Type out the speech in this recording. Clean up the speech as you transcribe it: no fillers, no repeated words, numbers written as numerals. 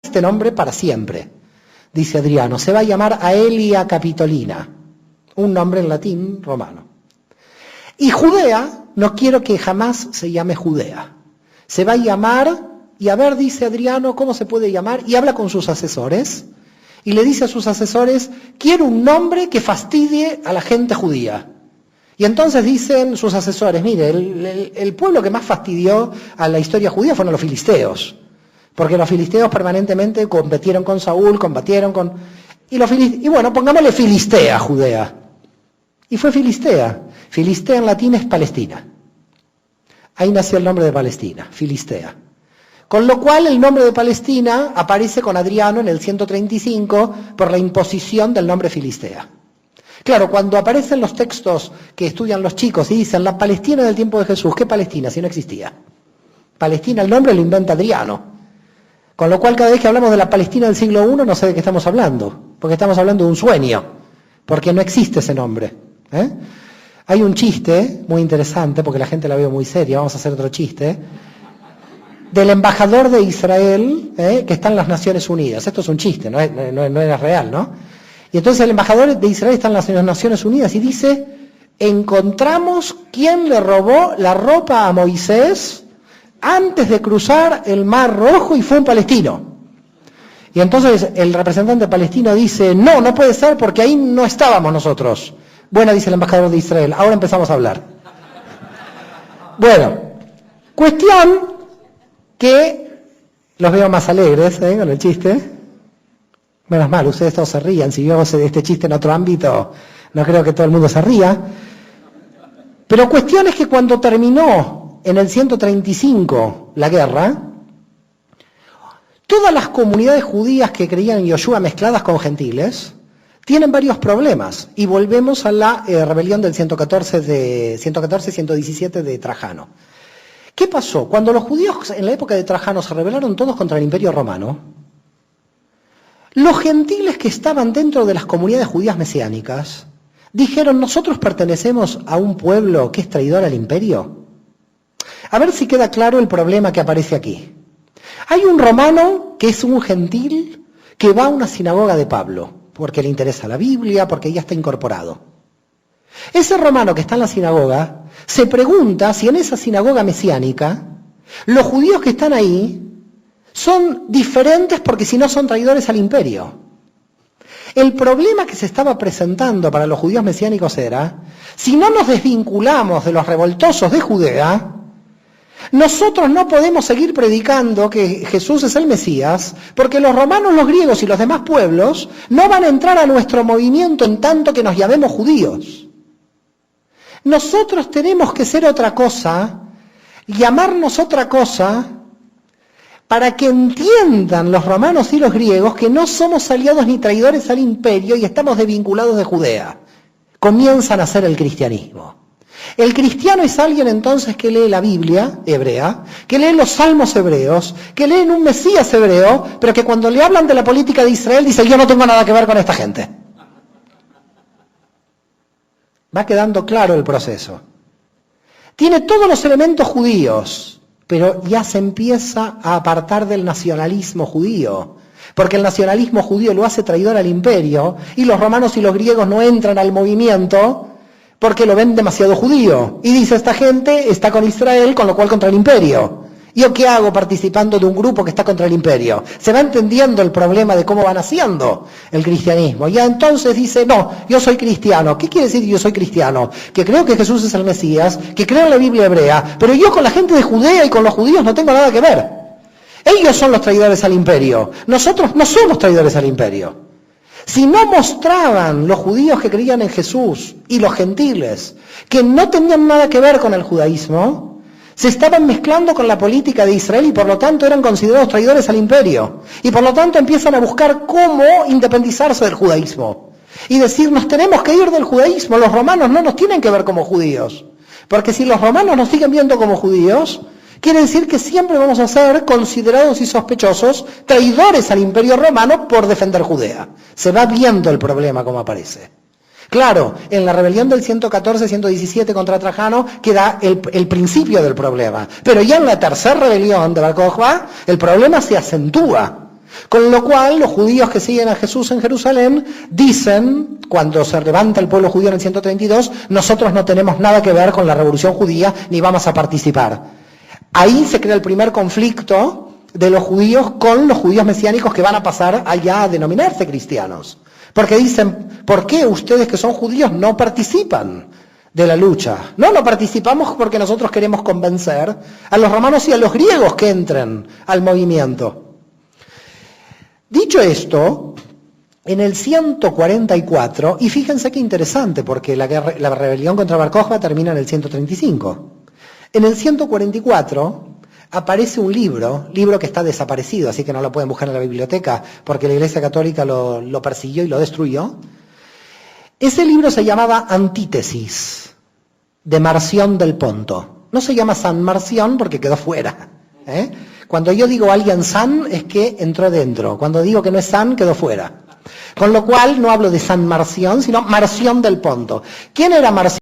este nombre para siempre, dice Adriano. Se va a llamar Aelia Capitolina, un nombre en latín romano. Y Judea, no quiero que jamás se llame Judea. Se va a llamar, y a ver, dice Adriano, ¿cómo se puede llamar? Y habla con sus asesores, y le dice a sus asesores, quiero un nombre que fastidie a la gente judía. Y entonces dicen sus asesores, mire, el pueblo que más fastidió a la historia judía fueron los filisteos. Porque los filisteos permanentemente combatieron con Saúl, combatieron con... Y bueno, pongámosle Filistea a Judea. Y fue Filistea. Filistea en latín es Palestina. Ahí nació el nombre de Palestina, Filistea. Con lo cual el nombre de Palestina aparece con Adriano en el 135 por la imposición del nombre Filistea. Claro, cuando aparecen los textos que estudian los chicos y dicen la Palestina del tiempo de Jesús, ¿qué Palestina? Si no existía. Palestina, el nombre lo inventa Adriano. Con lo cual cada vez que hablamos de la Palestina del siglo I no sé de qué estamos hablando, porque estamos hablando de un sueño, porque no existe ese nombre. Hay un chiste muy interesante, porque la gente la veo muy seria, vamos a hacer otro chiste, del embajador de Israel que está en las Naciones Unidas. Esto es un chiste, no era real, ¿no? Y entonces el embajador de Israel está en las Naciones Unidas y dice, encontramos quién le robó la ropa a Moisés antes de cruzar el Mar Rojo y fue un palestino. Y entonces el representante palestino dice, no puede ser porque ahí no estábamos nosotros. Bueno, dice el embajador de Israel, ahora empezamos a hablar. Bueno, cuestión que los veo más alegres con el chiste. Menos mal, ustedes todos se rían. Si yo hago este chiste en otro ámbito, no creo que todo el mundo se ría. Pero cuestión es que cuando terminó en el 135 la guerra, todas las comunidades judías que creían en Yoshua mezcladas con gentiles tienen varios problemas. Y volvemos a la rebelión del 114-117 de Trajano. ¿Qué pasó? Cuando los judíos en la época de Trajano se rebelaron todos contra el Imperio Romano, los gentiles que estaban dentro de las comunidades judías mesiánicas dijeron, nosotros pertenecemos a un pueblo que es traidor al imperio. A ver si queda claro el problema que aparece aquí. Hay un romano que es un gentil que va a una sinagoga de Pablo, porque le interesa la Biblia, porque ya está incorporado. Ese romano que está en la sinagoga se pregunta si en esa sinagoga mesiánica los judíos que están ahí son diferentes porque si no son traidores al imperio. El problema que se estaba presentando para los judíos mesiánicos era, si no nos desvinculamos de los revoltosos de Judea, nosotros no podemos seguir predicando que Jesús es el Mesías, porque los romanos, los griegos y los demás pueblos no van a entrar a nuestro movimiento en tanto que nos llamemos judíos. Nosotros tenemos que ser otra cosa, llamarnos otra cosa, para que entiendan los romanos y los griegos que no somos aliados ni traidores al imperio y estamos desvinculados de Judea. Comienzan a hacer el cristianismo. El cristiano es alguien entonces que lee la Biblia hebrea, que lee los salmos hebreos, que lee un Mesías hebreo, pero que cuando le hablan de la política de Israel dice, yo no tengo nada que ver con esta gente. Va quedando claro el proceso. Tiene todos los elementos judíos, pero ya se empieza a apartar del nacionalismo judío, porque el nacionalismo judío lo hace traidor al imperio, y los romanos y los griegos no entran al movimiento porque lo ven demasiado judío. Y dice, esta gente está con Israel, con lo cual contra el imperio. ¿Yo qué hago participando de un grupo que está contra el imperio? Se va entendiendo el problema de cómo van haciendo el cristianismo. Ya entonces dice, no, yo soy cristiano. ¿Qué quiere decir yo soy cristiano? Que creo que Jesús es el Mesías, que creo en la Biblia hebrea, pero yo con la gente de Judea y con los judíos no tengo nada que ver. Ellos son los traidores al imperio. Nosotros no somos traidores al imperio. Si no mostraban los judíos que creían en Jesús y los gentiles que no tenían nada que ver con el judaísmo, se estaban mezclando con la política de Israel y por lo tanto eran considerados traidores al imperio. Y por lo tanto empiezan a buscar cómo independizarse del judaísmo. Y decir, nos tenemos que ir del judaísmo, los romanos no nos tienen que ver como judíos. Porque si los romanos nos siguen viendo como judíos, quiere decir que siempre vamos a ser considerados y sospechosos traidores al imperio romano por defender Judea. Se va viendo el problema como aparece. Claro, en la rebelión del 114-117 contra Trajano queda el principio del problema. Pero ya en la tercera rebelión de Bar Kokhba, el problema se acentúa. Con lo cual, los judíos que siguen a Jesús en Jerusalén dicen, cuando se levanta el pueblo judío en el 132, nosotros no tenemos nada que ver con la revolución judía ni vamos a participar. Ahí se crea el primer conflicto de los judíos con los judíos mesiánicos que van a pasar allá a denominarse cristianos. Porque dicen, ¿por qué ustedes que son judíos no participan de la lucha? No participamos porque nosotros queremos convencer a los romanos y a los griegos que entren al movimiento. Dicho esto, en el 144, y fíjense qué interesante, porque la rebelión contra Bar Kokhba termina en el 135. En el 144 aparece un libro que está desaparecido, así que no lo pueden buscar en la biblioteca, porque la Iglesia Católica lo persiguió y lo destruyó. Ese libro se llamaba Antítesis, de Marción del Ponto. No se llama San Marción porque quedó fuera. Cuando yo digo alguien san, es que entró dentro. Cuando digo que no es san, quedó fuera. Con lo cual, no hablo de San Marción, sino Marción del Ponto. ¿Quién era Marción?